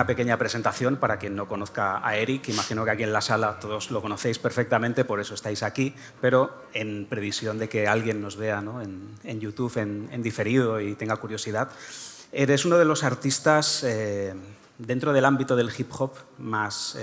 una pequeña presentación para quien no conozca a Eric. Imagino que aquí en la sala todos lo conocéis perfectamente, por eso estáis aquí, pero en previsión de que alguien nos vea, ¿no?, en YouTube en diferido y tenga curiosidad. Eres uno de los artistas dentro del ámbito del hip hop más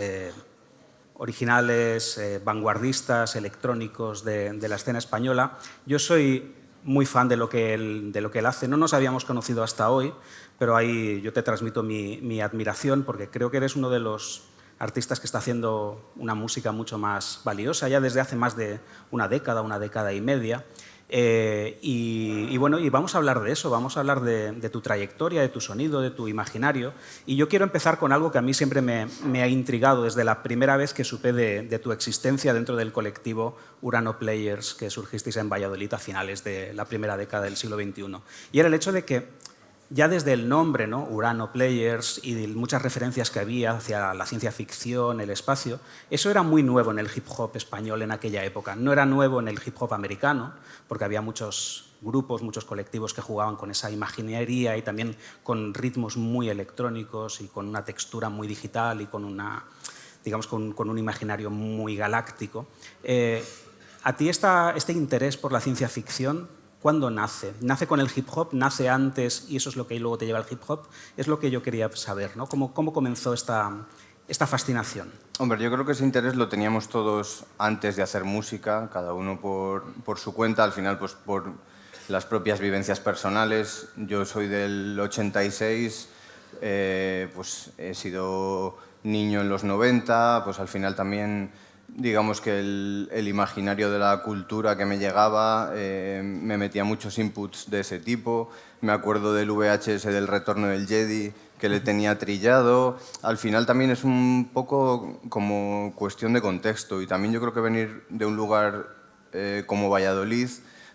originales, vanguardistas, electrónicos de la escena española. Yo soy muy fan de lo que él hace. No nos habíamos conocido hasta hoy, pero ahí yo te transmito mi admiración porque creo que eres uno de los artistas que está haciendo una música mucho más valiosa ya desde hace más de una década y media. Y vamos a hablar de eso, vamos a hablar de tu trayectoria, de tu sonido, de tu imaginario. Y yo quiero empezar con algo que a mí siempre me ha intrigado desde la primera vez que supe de tu existencia dentro del colectivo Urano Players, que surgisteis en Valladolid a finales de la primera década del siglo XXI. Y era el hecho de que ya desde el nombre, ¿no?, Urano Players, y muchas referencias que había hacia la ciencia ficción, el espacio, eso era muy nuevo en el hip hop español en aquella época. No era nuevo en el hip hop americano, porque había muchos grupos, muchos colectivos que jugaban con esa imaginería y también con ritmos muy electrónicos y con una textura muy digital y con con un imaginario muy galáctico. ¿A ti este interés por la ciencia ficción cuándo nace? ¿Nace con el hip hop? ¿Nace antes y eso es lo que luego te lleva al hip hop? Es lo que yo quería saber, ¿no? ¿Cómo comenzó esta fascinación? Hombre, yo creo que ese interés lo teníamos todos antes de hacer música, cada uno por su cuenta, al final pues por las propias vivencias personales. Yo soy del 86, pues he sido niño en los 90, pues al final también digamos que el imaginario de la cultura que me llegaba me metía muchos inputs de ese tipo. Me acuerdo del VHS del Retorno del Jedi, que le tenía trillado. Al final también es un poco como cuestión de contexto y también yo creo que venir de un lugar como Valladolid,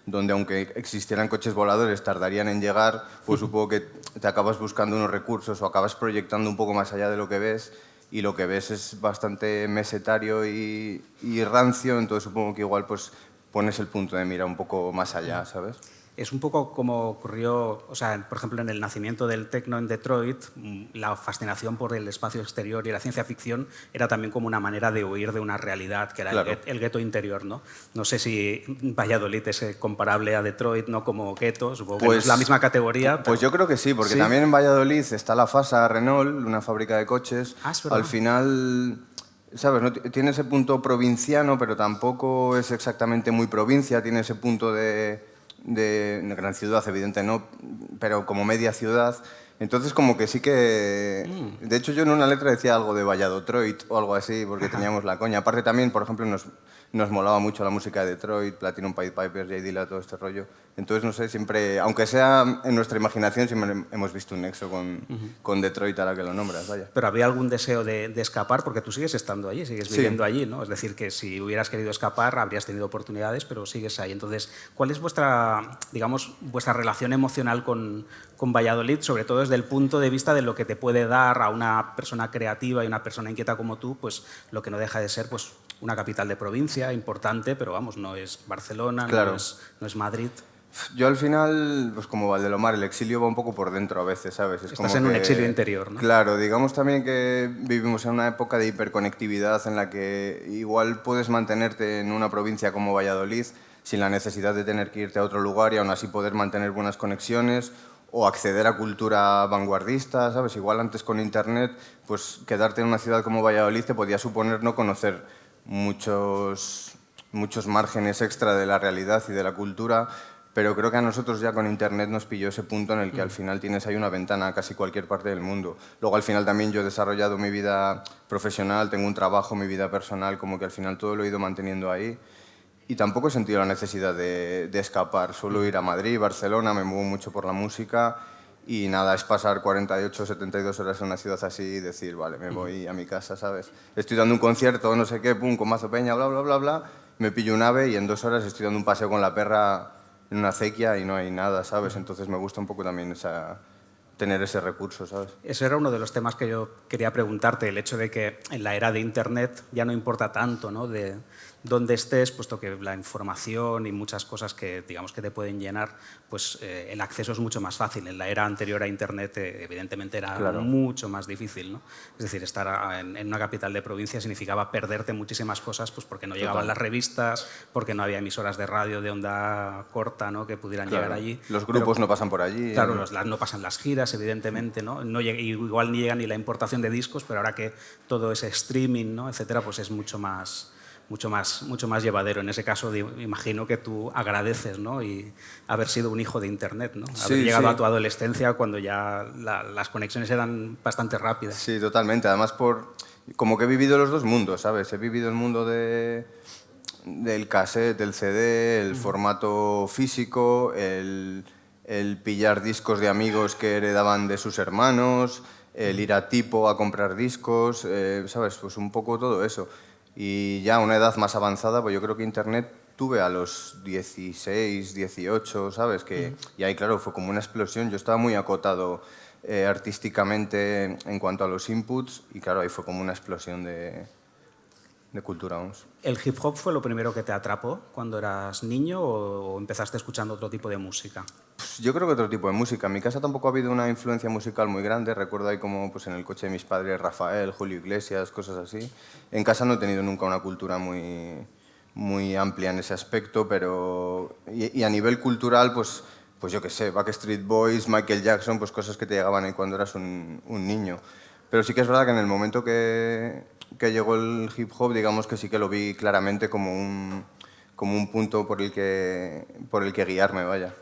donde aunque existieran coches voladores tardarían en llegar, pues supongo que te acabas buscando unos recursos o acabas proyectando un poco más allá de lo que ves, y lo que ves es bastante mesetario y rancio, entonces supongo que igual pues pones el punto de mira un poco más allá, ¿sabes? Es un poco como ocurrió, o sea, por ejemplo, en el nacimiento del techno en Detroit, la fascinación por el espacio exterior y la ciencia ficción era también como una manera de huir de una realidad que era claro. el gueto interior, ¿no? No sé si Valladolid es comparable a Detroit, ¿no?, como gueto, supongo que no es la misma categoría. Pues yo creo que sí, porque también en Valladolid está la FASA Renault, una fábrica de coches. Es verdad. Al final, ¿sabes? No tiene ese punto provinciano, pero tampoco es exactamente muy provincia, tiene ese punto de gran ciudad, evidente no, pero como media ciudad. Entonces como que sí que... De hecho yo en una letra decía algo de Valladotroit o algo así, porque teníamos la coña. Aparte también, por ejemplo, nos molaba mucho la música de Detroit, Platinum Pied Pipers, J Dilla, todo este rollo. Entonces, no sé, siempre, aunque sea en nuestra imaginación, siempre hemos visto un nexo con Detroit ahora que lo nombras, vaya. Pero ¿había algún deseo de escapar? Porque tú sigues estando allí, sigues viviendo allí, ¿no? Es decir, que si hubieras querido escapar, habrías tenido oportunidades, pero sigues ahí. Entonces, ¿cuál es vuestra relación emocional con Valladolid, sobre todo desde el punto de vista de lo que te puede dar a una persona creativa y una persona inquieta como tú, pues lo que no deja de ser pues una capital de provincia importante, pero vamos, no es Barcelona, claro. no es Madrid? Yo al final, pues como Valdelomar, el exilio va un poco por dentro a veces, ¿sabes? Estás como en un exilio interior, ¿no? Claro, digamos también que vivimos en una época de hiperconectividad en la que igual puedes mantenerte en una provincia como Valladolid sin la necesidad de tener que irte a otro lugar y aún así poder mantener buenas conexiones o acceder a cultura vanguardista, ¿sabes? Igual antes con Internet, pues quedarte en una ciudad como Valladolid te podía suponer no conocer muchos márgenes extra de la realidad y de la cultura, pero creo que a nosotros ya con Internet nos pilló ese punto en el que al final tienes ahí una ventana a casi cualquier parte del mundo. Luego al final también yo he desarrollado mi vida profesional, tengo un trabajo, mi vida personal, como que al final todo lo he ido manteniendo ahí. Y tampoco he sentido la necesidad de escapar. Suelo ir a Madrid, Barcelona, me muevo mucho por la música y nada, es pasar 48, 72 horas en una ciudad así y decir, vale, me voy a mi casa, ¿sabes? Estoy dando un concierto, no sé qué, pum, con mazo peña, bla, bla, bla, bla, me pillo un ave y en 2 horas estoy dando un paseo con la perra en una acequia y no hay nada, ¿sabes? Entonces me gusta un poco también tener ese recurso, ¿sabes? Ese era uno de los temas que yo quería preguntarte, el hecho de que en la era de Internet ya no importa tanto, ¿no?, de donde estés, puesto que la información y muchas cosas que, digamos, que te pueden llenar, pues el acceso es mucho más fácil. En la era anterior a Internet, evidentemente, era Claro. mucho más difícil, ¿no? Es decir, estar en una capital de provincia significaba perderte muchísimas cosas, pues porque no llegaban las revistas, porque no había emisoras de radio de onda corta, ¿no?, que pudieran llegar allí. Los grupos no pasan por allí. Claro, no pasan las giras, evidentemente, ¿no? Igual ni llega ni la importación de discos, pero ahora que todo ese streaming, ¿no?, etcétera, pues es mucho más llevadero. En ese caso, imagino que tú agradeces, ¿no?, y haber sido un hijo de Internet, ¿no? Haber llegado a tu adolescencia cuando ya las conexiones eran bastante rápidas. Sí, totalmente. Además, como que he vivido los dos mundos, ¿sabes? He vivido el mundo del cassette, del CD, el formato físico, el pillar discos de amigos que heredaban de sus hermanos, el ir a Tipo a comprar discos, ¿sabes? Pues un poco todo eso. Y ya a una edad más avanzada, pues yo creo que Internet tuve a los 16, 18, ¿sabes? Y ahí, claro, fue como una explosión. Yo estaba muy acotado artísticamente en cuanto a los inputs y, claro, ahí fue como una explosión de cultura, vamos. ¿El hip hop fue lo primero que te atrapó cuando eras niño o empezaste escuchando otro tipo de música? Pues yo creo que otro tipo de música. En mi casa tampoco ha habido una influencia musical muy grande. Recuerdo ahí como pues, en el coche de mis padres Rafael, Julio Iglesias, cosas así. En casa no he tenido nunca una cultura muy amplia en ese aspecto, pero... Y a nivel cultural, pues yo qué sé, Backstreet Boys, Michael Jackson, pues cosas que te llegaban ahí cuando eras un niño. Pero sí que es verdad que en el momento que llegó el hip hop, digamos que sí que lo vi claramente como un punto por el que guiarme, vaya.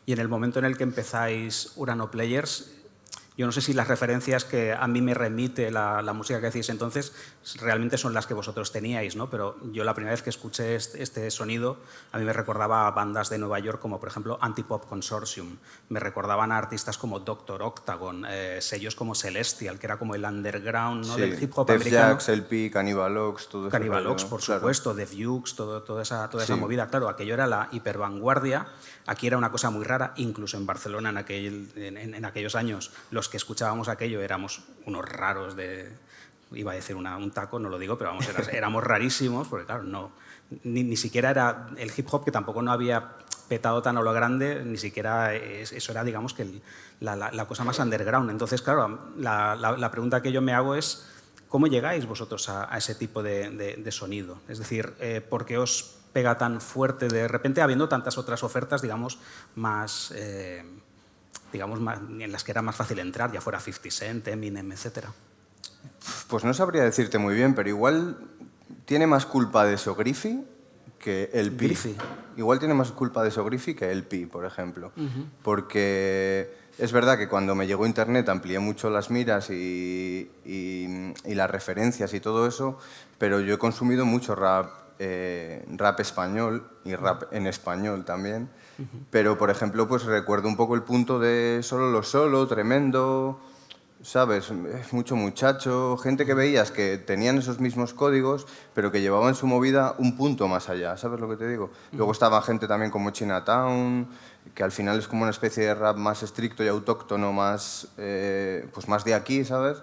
Y en el momento en el que empezáis Urano Players, yo no sé si las referencias que a mí me remite la música que hacéis entonces realmente son las que vosotros teníais, ¿no? Pero yo la primera vez que escuché este sonido a mí me recordaba a bandas de Nueva York como por ejemplo Antipop Consortium, me recordaban a artistas como Doctor Octagon, sellos como Celestial, que era como el underground, ¿no?, Sí, del hip hop Def americano. Jux, LP, Cannibal Ox, todo eso. Cannibal Ox, por supuesto, Def Jux, toda esa movida. Claro, aquello era la hipervanguardia. Aquí era una cosa muy rara, incluso en Barcelona en aquellos años, los que escuchábamos aquello éramos unos raros iba a decir un taco, no lo digo, pero vamos, éramos rarísimos, porque claro, ni siquiera era el hip hop, que tampoco no había petado tan a lo grande, ni siquiera eso era, digamos, que la cosa más underground. Entonces, claro, la pregunta que yo me hago es, ¿cómo llegáis vosotros a ese tipo de sonido? Es decir, ¿por qué os pega tan fuerte de repente habiendo tantas otras ofertas, digamos, en las que era más fácil entrar, ya fuera 50 Cent, Eminem, etcétera? Pues no sabría decirte muy bien, pero igual tiene más culpa de eso Griffey que el Pi. Griffey. Igual tiene más culpa de eso Griffey que el Pi, por ejemplo. Porque es verdad que cuando me llegó Internet amplié mucho las miras y las referencias y todo eso, pero yo he consumido mucho rap español y rap en español también. Pero, por ejemplo, pues recuerdo un poco el punto de Solo lo Solo, Tremendo, ¿sabes? Mucho muchacho, gente que veías que tenían esos mismos códigos, pero que llevaban su movida un punto más allá, ¿sabes lo que te digo? Luego estaba gente también como Chinatown, que al final es como una especie de rap más estricto y autóctono, pues más de aquí, ¿sabes?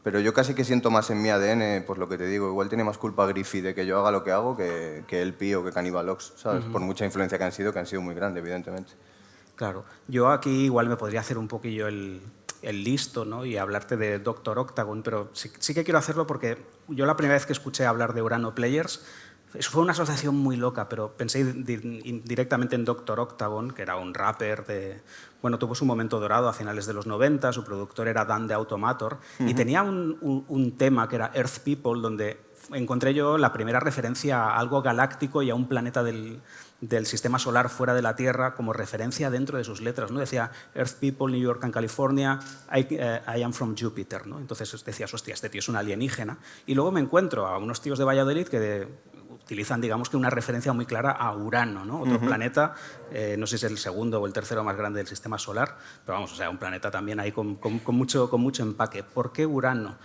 Pero yo casi que siento más en mi ADN, pues lo que te digo, igual tiene más culpa Griffey de que yo haga lo que hago que el Pi o que Cannibal Ox, ¿sabes? Por mucha influencia que han sido muy grande, evidentemente. Claro. Yo aquí igual me podría hacer un poquillo el listo, ¿no?, y hablarte de Doctor Octagon, pero sí que quiero hacerlo porque yo la primera vez que escuché hablar de Urano Players, eso fue una asociación muy loca, pero pensé directamente en Doctor Octagon, que era un rapper tuvo su momento dorado a finales de los 90, su productor era Dan de Automator, y tenía un tema que era Earth People, donde encontré yo la primera referencia a algo galáctico y a un planeta del sistema solar fuera de la Tierra como referencia dentro de sus letras, ¿no? Decía Earth People, New York and California, I am from Jupiter, ¿no? Entonces decías, hostia, este tío es un alienígena. Y luego me encuentro a unos tíos de Valladolid que utilizan, digamos, que una referencia muy clara a Urano, ¿no? Otro planeta, no sé si es el segundo o el tercero más grande del sistema solar, pero vamos, o sea, un planeta también ahí con mucho empaque. ¿Por qué Urano?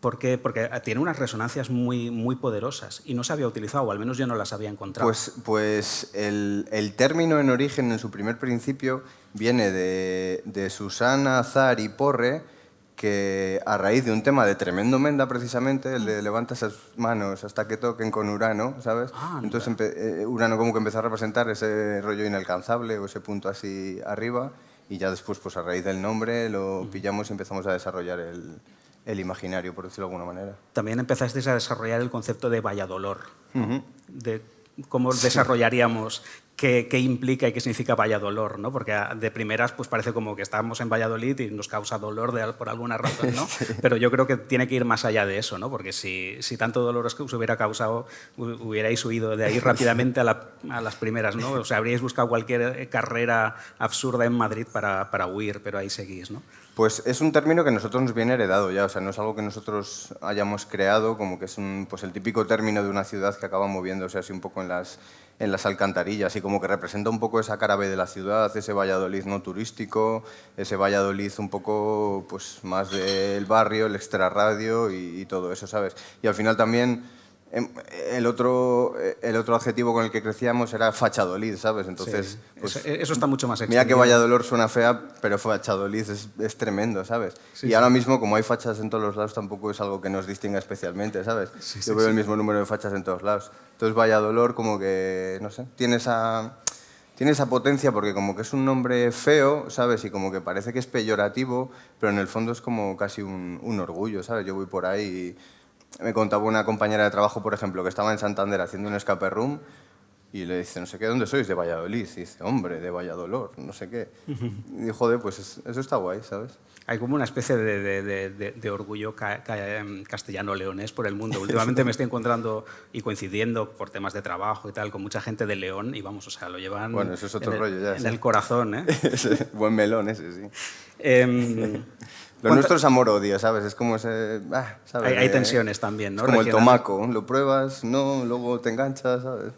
Porque tiene unas resonancias muy poderosas y no se había utilizado, o al menos yo no las había encontrado. Pues el término en origen, en su primer principio, viene de Susana Azar y Porre, que a raíz de un tema de Tremendo Menda, precisamente, el de levanta esas manos hasta que toquen con Urano, ¿sabes? Entonces Urano como que empezó a representar ese rollo inalcanzable o ese punto así arriba, y ya después, pues a raíz del nombre, lo pillamos y empezamos a desarrollar el imaginario, por decirlo de alguna manera. También empezasteis a desarrollar el concepto de Valladolor, ¿no? De cómo desarrollaríamos qué implica y qué significa Valladolor, ¿no? Porque de primeras pues parece como que estamos en Valladolid y nos causa dolor por alguna razón, ¿no? Sí. Pero yo creo que tiene que ir más allá de eso, ¿no? Porque si tanto dolor os hubiera causado, hubierais huido de ahí rápidamente a las primeras, ¿no? O sea, habríais buscado cualquier carrera absurda en Madrid para huir, pero ahí seguís, ¿no? Pues es un término que a nosotros nos viene heredado ya, o sea, no es algo que nosotros hayamos creado, como que es pues el típico término de una ciudad que acaba moviéndose así un poco en las alcantarillas, y como que representa un poco esa cara B de la ciudad, ese Valladolid no turístico, ese Valladolid un poco pues más del barrio, el extrarradio y todo eso, ¿sabes? Y al final también el otro adjetivo con el que crecíamos era Fachadolid, ¿sabes? Entonces, sí, pues, eso está mucho más extendido. Mira que Valladolid suena fea, pero Fachadolid es tremendo, ¿sabes? Sí, y ahora mismo, como hay fachas en todos los lados, tampoco es algo que nos distinga especialmente, ¿sabes? Sí, Yo veo el mismo número de fachas en todos lados. Entonces Valladolid como que, no sé, tiene esa potencia porque como que es un nombre feo, ¿sabes? Y como que parece que es peyorativo, pero en el fondo es como casi un orgullo, ¿sabes? Yo voy por ahí y me contaba una compañera de trabajo, por ejemplo, que estaba en Santander haciendo un escape room y le dice, no sé qué, ¿dónde sois? De Valladolid. Y dice, hombre, de Valladolid, no sé qué. Y joder, pues eso está guay, ¿sabes? Hay como una especie de orgullo castellano-leonés por el mundo. Últimamente me estoy encontrando y coincidiendo por temas de trabajo y tal con mucha gente de León y vamos, o sea, lo llevan bueno, eso es otro rollo ya, en el corazón, ¿eh? Buen melón ese, sí. Lo nuestro es amor-odio, ¿sabes? Es como ese... ¿sabes? Hay tensiones también, ¿no? Es como el tomaco, lo pruebas, no, luego te enganchas, ¿sabes?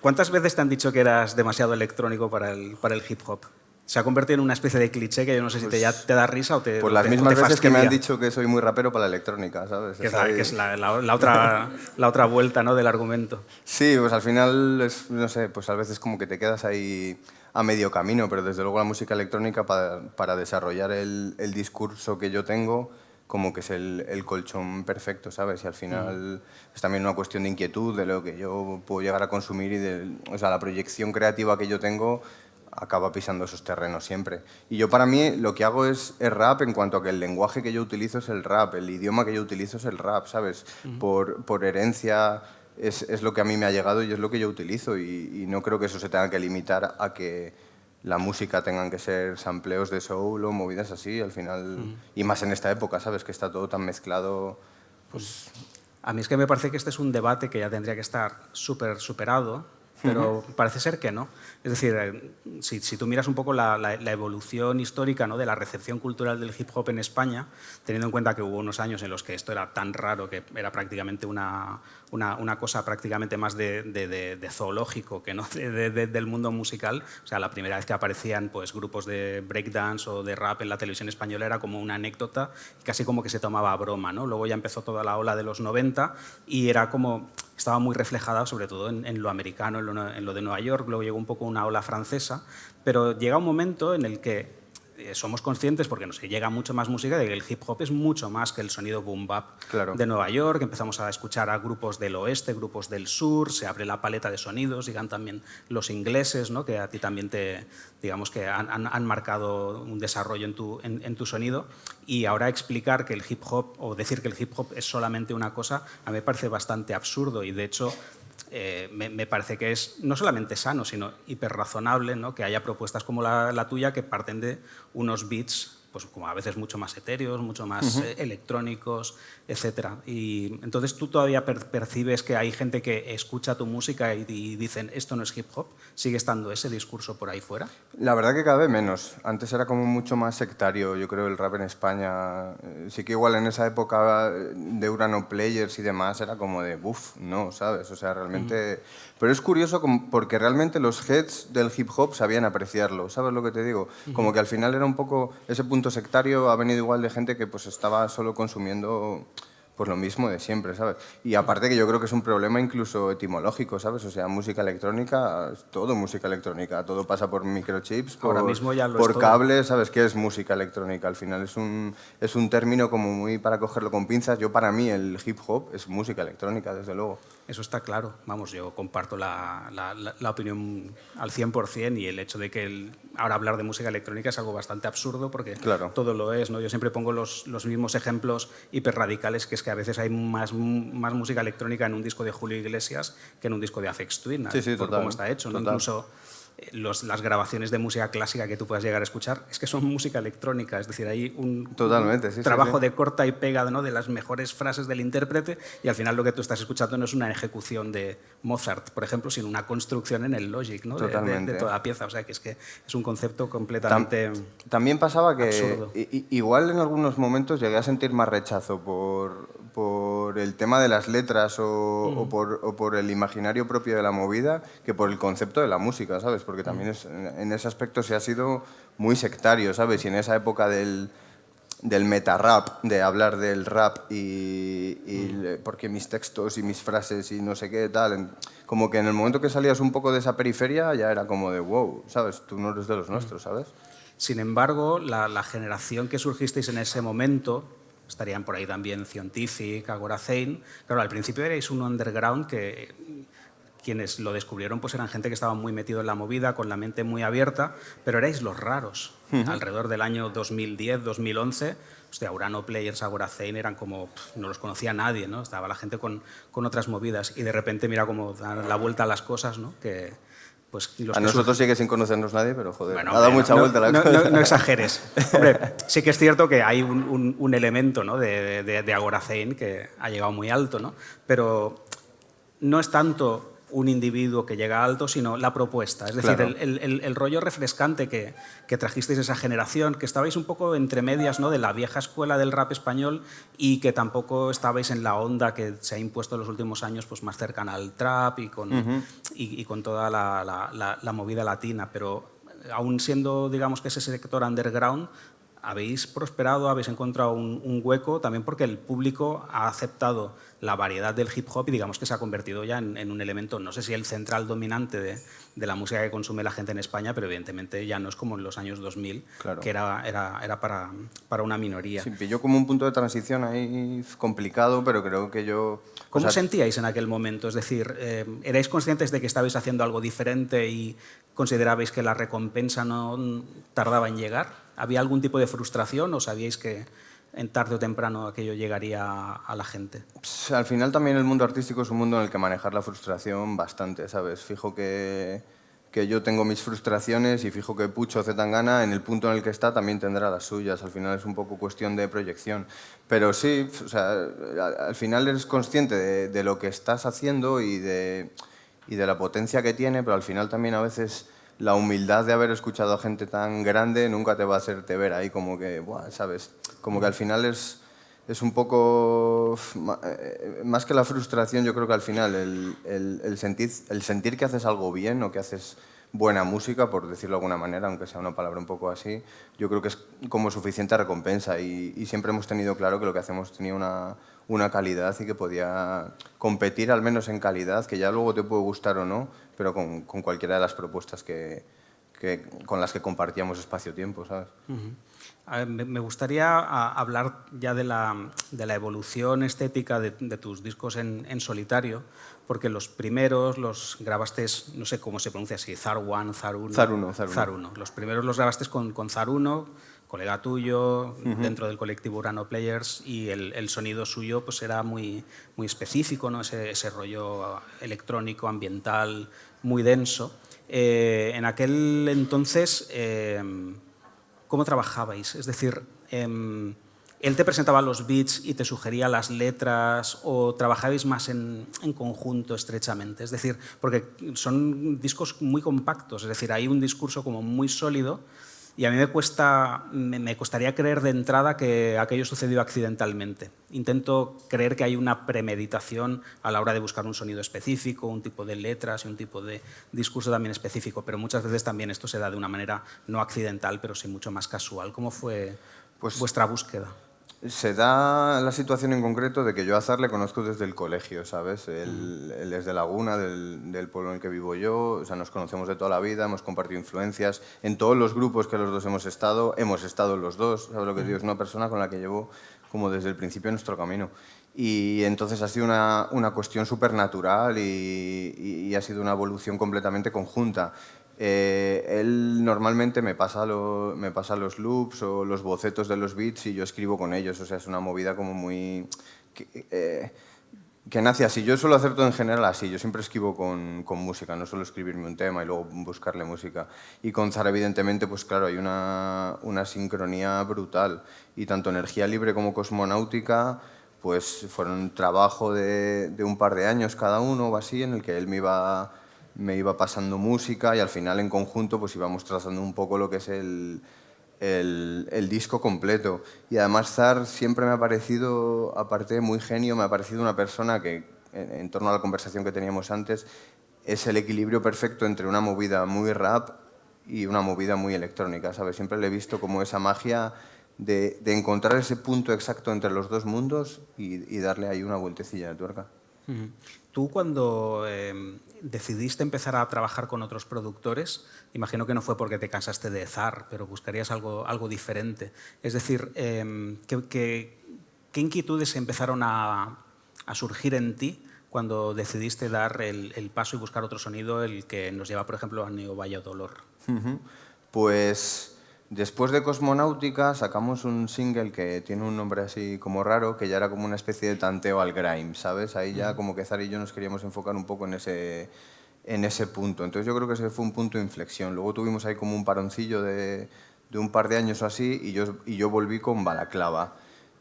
¿Cuántas veces te han dicho que eras demasiado electrónico para el hip hop? Se ha convertido en una especie de cliché que yo no sé si te da risa o te Pues las mismas veces que me han dicho que soy muy rapero para la electrónica, ¿sabes? Que es la otra vuelta, ¿no?, del argumento. Sí, pues al final, no sé, pues a veces como que te quedas ahí a medio camino, pero desde luego la música electrónica para desarrollar el discurso que yo tengo, como que es el colchón perfecto, ¿sabes? Y al final es también una cuestión de inquietud, de lo que yo puedo llegar a consumir y o sea, la proyección creativa que yo tengo acaba pisando esos terrenos siempre. Y yo para mí lo que hago es rap en cuanto a que el lenguaje que yo utilizo es el rap, el idioma que yo utilizo es el rap, ¿sabes? Por herencia es lo que a mí me ha llegado y es lo que yo utilizo y no creo que eso se tenga que limitar a que la música tengan que ser sampleos de soul o movidas así, al final, y más en esta época, ¿sabes? Que está todo tan mezclado, pues... A mí es que me parece que este es un debate que ya tendría que estar súper superado, pero parece ser que no. Es decir, si tú miras un poco la evolución histórica, ¿no?, de la recepción cultural del hip hop en España, teniendo en cuenta que hubo unos años en los que esto era tan raro que era prácticamente una cosa prácticamente más de zoológico que no del mundo musical. O sea, la primera vez que aparecían pues, grupos de breakdance o de rap en la televisión española era como una anécdota, casi como que se tomaba a broma, ¿no? Luego ya empezó toda la ola de los 90 y era como... Estaba muy reflejada sobre todo en lo americano, en lo de Nueva York, luego llegó un poco una ola francesa, pero llega un momento en el que somos conscientes, porque nos llega mucho más música, de que el hip hop es mucho más que el sonido boom bap de Nueva York. Empezamos a escuchar a grupos del oeste, grupos del sur, se abre la paleta de sonidos, llegan también los ingleses, ¿no?, que a ti también digamos que han marcado un desarrollo en tu sonido. Y ahora explicar que el hip hop, o decir que el hip hop es solamente una cosa, a mí me parece bastante absurdo y de hecho... me parece que es no solamente sano, sino hiperrazonable, ¿no?, que haya propuestas como la tuya que parten de unos beats pues, como a veces mucho más etéreos, mucho más electrónicos, etc. Y entonces tú todavía percibes que hay gente que escucha tu música y dicen esto no es hip hop. ¿Sigue estando ese discurso por ahí fuera? La verdad que cada vez menos. Antes era como mucho más sectario, yo creo, el rap en España. Sí que igual en esa época de Urano Players y demás era como de, buf, no, ¿sabes? O sea, realmente... Pero es curioso porque realmente los heads del hip hop sabían apreciarlo, ¿sabes lo que te digo? Como que al final era un poco... Ese punto sectario ha venido igual de gente que pues estaba solo consumiendo pues lo mismo de siempre, ¿sabes? Y aparte que yo creo que es un problema incluso etimológico, ¿sabes? O sea, música electrónica, es todo música electrónica, todo pasa por microchips, Ahora mismo ya lo es por todo. cables, ¿sabes? ¿Qué es música electrónica? Al final es un término como muy para cogerlo con pinzas. Yo, para mí, el hip hop es música electrónica, desde luego. Eso está claro. Vamos, yo comparto la opinión al 100% y el hecho de que ahora hablar de música electrónica es algo bastante absurdo porque Claro. todo lo es, ¿no? Yo siempre pongo los mismos ejemplos hiperradicales, que es que a veces hay más música electrónica en un disco de Julio Iglesias que en un disco de Aphex Twin, Sí, sí, por total, cómo está hecho, ¿no? total. Incluso las grabaciones de música clásica que tú puedas llegar a escuchar es que son música electrónica, es decir, hay Totalmente, sí, un sí, trabajo sí. de corta y pega, ¿no? De las mejores frases del intérprete y al final lo que tú estás escuchando no es una ejecución de Mozart, por ejemplo, sino una construcción en el Logic, ¿no? de Totalmente. toda la pieza, o sea que es un concepto Tam- completamente También pasaba que absurdo. igual en algunos momentos llegué a sentir más rechazo por el tema de las letras o por el imaginario propio de la movida que por el concepto de la música, ¿sabes? Porque también en ese aspecto se ha sido muy sectario, ¿sabes? Y en esa época del meta-rap, de hablar del rap porque mis textos y mis frases y no sé qué, tal, como que en el momento que salías un poco de esa periferia ya era como de wow, ¿sabes? Tú no eres de los nuestros, ¿sabes? Sin embargo, la generación que surgisteis en ese momento, estarían por ahí también Scientific, Agora Zane, claro, al principio erais un underground que quienes lo descubrieron pues eran gente que estaba muy metido en la movida, con la mente muy abierta, pero erais los raros. Alrededor del año 2010, 2011, hostia, Urano Players, Agora Zane eran como, no los conocía nadie, ¿no? Estaba la gente con otras movidas y de repente mira cómo dan la vuelta a las cosas, ¿no? Que, pues, los A que nosotros sigue sin conocernos nadie, pero joder, bueno, ha dado hombre, mucha vuelta la no, cosa. no exageres. Hombre, sí que es cierto que hay un elemento, ¿no? de Agora Zane que ha llegado muy alto, ¿no? Pero no es tanto un individuo que llega alto, sino la propuesta. Es decir, Claro. el rollo refrescante que trajisteis esa generación, que estabais un poco entre medias, ¿no? De la vieja escuela del rap español y que tampoco estabais en la onda que se ha impuesto en los últimos años, pues más cercana al trap y con toda la movida latina. Pero aún siendo, digamos, que ese sector underground, habéis prosperado, habéis encontrado un hueco también porque el público ha aceptado la variedad del hip hop y digamos que se ha convertido ya en un elemento, no sé si el central dominante de la música que consume la gente en España, pero evidentemente ya no es como en los años 2000, Claro. que era para una minoría. Sí, pilló como un punto de transición ahí complicado, pero creo que yo... ¿Cómo o sea, sentíais en aquel momento? Es decir, ¿erais conscientes de que estabais haciendo algo diferente y considerabais que la recompensa no tardaba en llegar? ¿Había algún tipo de frustración o sabíais que en tarde o temprano aquello llegaría a la gente? al final también el mundo artístico es un mundo en el que manejar la frustración bastante, ¿sabes? Fijo que yo tengo mis frustraciones y fijo que Pucho Zetangana en el punto en el que está también tendrá las suyas. Al final es un poco cuestión de proyección. Pero sí, o sea, al final eres consciente de lo que estás haciendo y de la potencia que tiene, pero al final también a veces la humildad de haber escuchado a gente tan grande nunca te va a hacerte ver ahí como que, buah, ¿sabes? Como que al final es un poco, más que la frustración, yo creo que al final el sentir que haces algo bien o que haces buena música, por decirlo de alguna manera, aunque sea una palabra un poco así, yo creo que es como suficiente recompensa y siempre hemos tenido claro que lo que hacemos tenía una calidad y que podía competir al menos en calidad, que ya luego te puede gustar o no, pero con cualquiera de las propuestas con las que compartíamos espacio-tiempo, ¿sabes? A ver, me gustaría hablar ya de la evolución estética de tus discos en solitario, porque los primeros los grabaste, no sé cómo se pronuncia así, Zar 1, Zar 1. Zar 1. Zar 1. Los primeros los grabaste con Zar 1, colega tuyo, dentro del colectivo Urano Players, y el sonido suyo pues era muy específico, ¿no? Ese rollo electrónico, ambiental, muy denso. En aquel entonces, ¿cómo trabajabais? Es decir, ¿él te presentaba los beats y te sugería las letras o trabajabais más en conjunto, estrechamente? Es decir, porque son discos muy compactos, es decir, hay un discurso como muy sólido y a mí me costaría creer de entrada que aquello sucedió accidentalmente. Intento creer que hay una premeditación a la hora de buscar un sonido específico, un tipo de letras y un tipo de discurso también específico, pero muchas veces también esto se da de una manera no accidental, pero sí mucho más casual. ¿Cómo fue Pues vuestra búsqueda? Se da la situación en concreto de que yo a Azar le conozco desde el colegio, ¿sabes? Él es de Laguna, del pueblo en el que vivo yo, o sea, nos conocemos de toda la vida, hemos compartido influencias. En todos los grupos que los dos hemos estado los dos, ¿sabes lo que digo? Es una persona con la que llevo como desde el principio de nuestro camino. Y entonces ha sido una cuestión súper natural y ha sido una evolución completamente conjunta. Él normalmente me pasa los loops o los bocetos de los beats y yo escribo con ellos. O sea, es una movida como muy... que nace así. Yo suelo hacer todo en general así. Yo siempre escribo con música, no suelo escribirme un tema y luego buscarle música. Y con Zara, evidentemente, pues claro, hay una sincronía brutal. Y tanto Energía Libre como Cosmonáutica pues fueron un trabajo de un par de años cada uno o así, en el que él me iba pasando música y al final en conjunto pues íbamos trazando un poco lo que es el disco completo. Y además Zar siempre me ha parecido, aparte de muy genio, me ha parecido una persona que, en torno a la conversación que teníamos antes, es el equilibrio perfecto entre una movida muy rap y una movida muy electrónica, ¿sabes? Siempre le he visto como esa magia de encontrar ese punto exacto entre los dos mundos y darle ahí una vueltecilla de tuerca. Ujú. Tú cuando decidiste empezar a trabajar con otros productores, imagino que no fue porque te cansaste de Zar, pero buscarías algo diferente. Es decir, ¿qué inquietudes empezaron a surgir en ti cuando decidiste dar el paso y buscar otro sonido, el que nos lleva, por ejemplo, a Neo Valladolid? Ujú. Pues después de Cosmonáutica sacamos un single que tiene un nombre así como raro, que ya era como una especie de tanteo al grime, ¿sabes? Ahí ya como que Zar y yo nos queríamos enfocar un poco en ese punto. Entonces yo creo que ese fue un punto de inflexión. Luego tuvimos ahí como un paroncillo de un par de años o así y yo volví con Balaclava.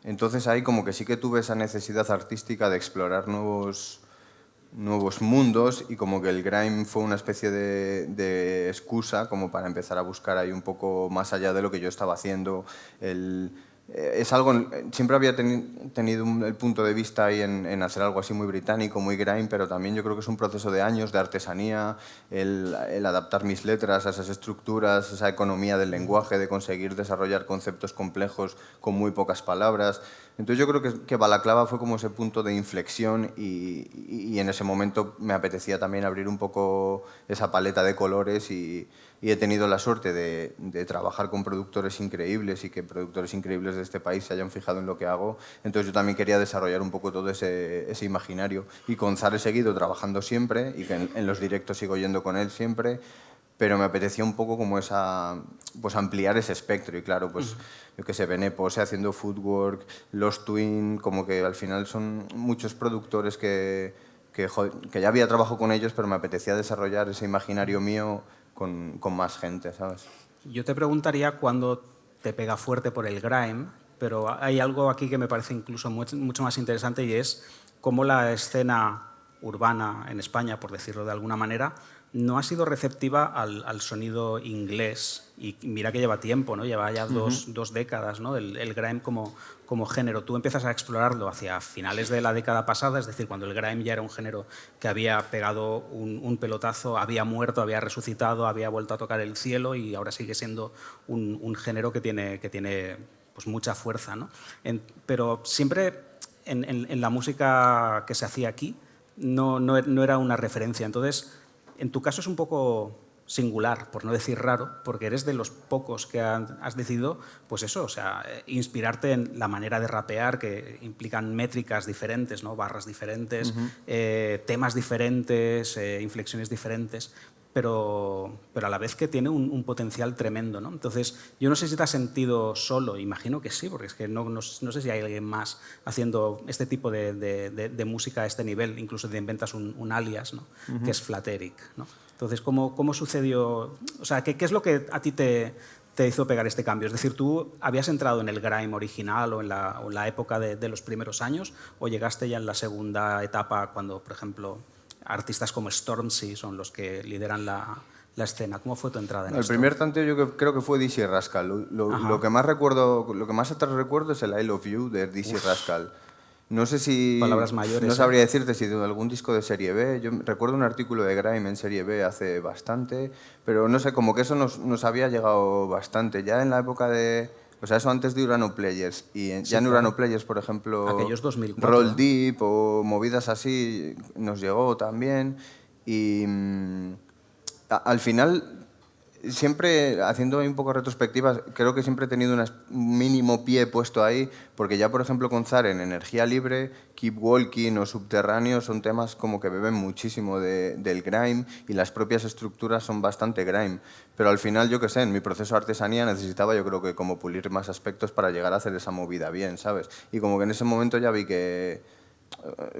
Entonces ahí como que sí que tuve esa necesidad artística de explorar nuevos mundos y como que el grime fue una especie de excusa como para empezar a buscar ahí un poco más allá de lo que yo estaba haciendo. Es algo, siempre había tenido el punto de vista ahí en hacer algo así muy británico, muy grime, pero también yo creo que es un proceso de años de artesanía, el adaptar mis letras a esas estructuras, esa economía del lenguaje, de conseguir desarrollar conceptos complejos con muy pocas palabras. Entonces yo creo que Balaclava fue como ese punto de inflexión y en ese momento me apetecía también abrir un poco esa paleta de colores y he tenido la suerte de trabajar con productores increíbles y que productores increíbles de este país se hayan fijado en lo que hago. Entonces yo también quería desarrollar un poco todo ese imaginario. Y con Zar he seguido trabajando siempre y que en los directos sigo yendo con él siempre, pero me apetecía un poco como pues ampliar ese espectro. Y claro, pues yo qué sé, Benepose haciendo Footwork, Los Twin, como que al final son muchos productores que ya había trabajado con ellos, pero me apetecía desarrollar ese imaginario mío con más gente, ¿sabes? Yo te preguntaría cuándo te pega fuerte por el grime, pero hay algo aquí que me parece incluso mucho más interesante y es cómo la escena urbana en España, por decirlo de alguna manera, no ha sido receptiva al sonido inglés. Y mira que lleva tiempo, ¿no? Lleva ya dos décadas, ¿no? El grime como género. Tú empiezas a explorarlo hacia finales de la década pasada, es decir, cuando el grime ya era un género que había pegado un pelotazo, había muerto, había resucitado, había vuelto a tocar el cielo y ahora sigue siendo un género que tiene pues, mucha fuerza, ¿no? Pero siempre en la música que se hacía aquí no era una referencia. Entonces, en tu caso es un poco singular, por no decir raro, porque eres de los pocos que has decidido, pues eso, o sea, inspirarte en la manera de rapear que implican métricas diferentes, ¿no? Barras diferentes, temas diferentes, inflexiones diferentes, pero a la vez que tiene un potencial tremendo, ¿no? Entonces, yo no sé si te has sentido solo, imagino que sí, porque es que no sé si hay alguien más haciendo este tipo de música a este nivel, incluso te inventas un alias, ¿no? Que es Flateric, ¿no? Entonces, ¿cómo sucedió? O sea, ¿qué es lo que a ti te hizo pegar este cambio? Es decir, ¿tú habías entrado en el grime original o en la época de los primeros años o llegaste ya en la segunda etapa cuando, por ejemplo, artistas como Stormzy son los que lideran la escena? ¿Cómo fue tu entrada en El esto? primer tanteo creo que fue Dizzy Rascal. Lo que más recuerdo, lo que más atrás recuerdo es el I Love You de Dizzy Rascal. No sé si, Palabras mayores, no sabría decirte si de algún disco de Serie B. Yo recuerdo un artículo de Grime en Serie B hace bastante, pero no sé, como que eso nos había llegado bastante. Ya en la época O sea, eso antes de Urano Players. Y Sí, ya en claro. Urano Players, por ejemplo, Aquellos 2004. Roll Deep o movidas así nos llegó también. Y al final, siempre haciendo ahí un poco retrospectivas, creo que siempre he tenido un mínimo pie puesto ahí, porque ya, por ejemplo, con Zaren, Energía Libre, Keep Walking o Subterráneo son temas como que beben muchísimo del grime y las propias estructuras son bastante grime. Pero al final, yo qué sé, en mi proceso de artesanía necesitaba yo creo que como pulir más aspectos para llegar a hacer esa movida bien, ¿sabes? Y como que en ese momento ya vi que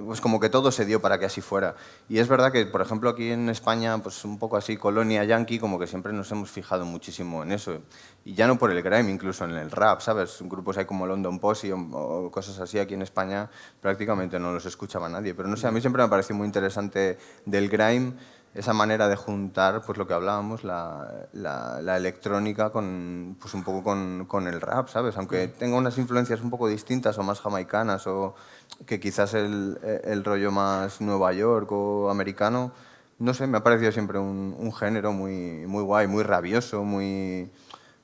pues como que todo se dio para que así fuera. Y es verdad que, por ejemplo, aquí en España, pues un poco así, colonia yankee, como que siempre nos hemos fijado muchísimo en eso. Y ya no por el grime, incluso en el rap, ¿sabes? Grupos hay como London Posse o cosas así aquí en España prácticamente no los escuchaba nadie. Pero no sé, a mí siempre me ha parecido muy interesante del grime esa manera de juntar, pues lo que hablábamos, la electrónica con, pues un poco con el rap, ¿sabes? Aunque tenga unas influencias un poco distintas o más jamaicanas o que quizás el rollo más Nueva York o americano, no sé, me ha parecido siempre un género muy, muy guay, muy rabioso, muy...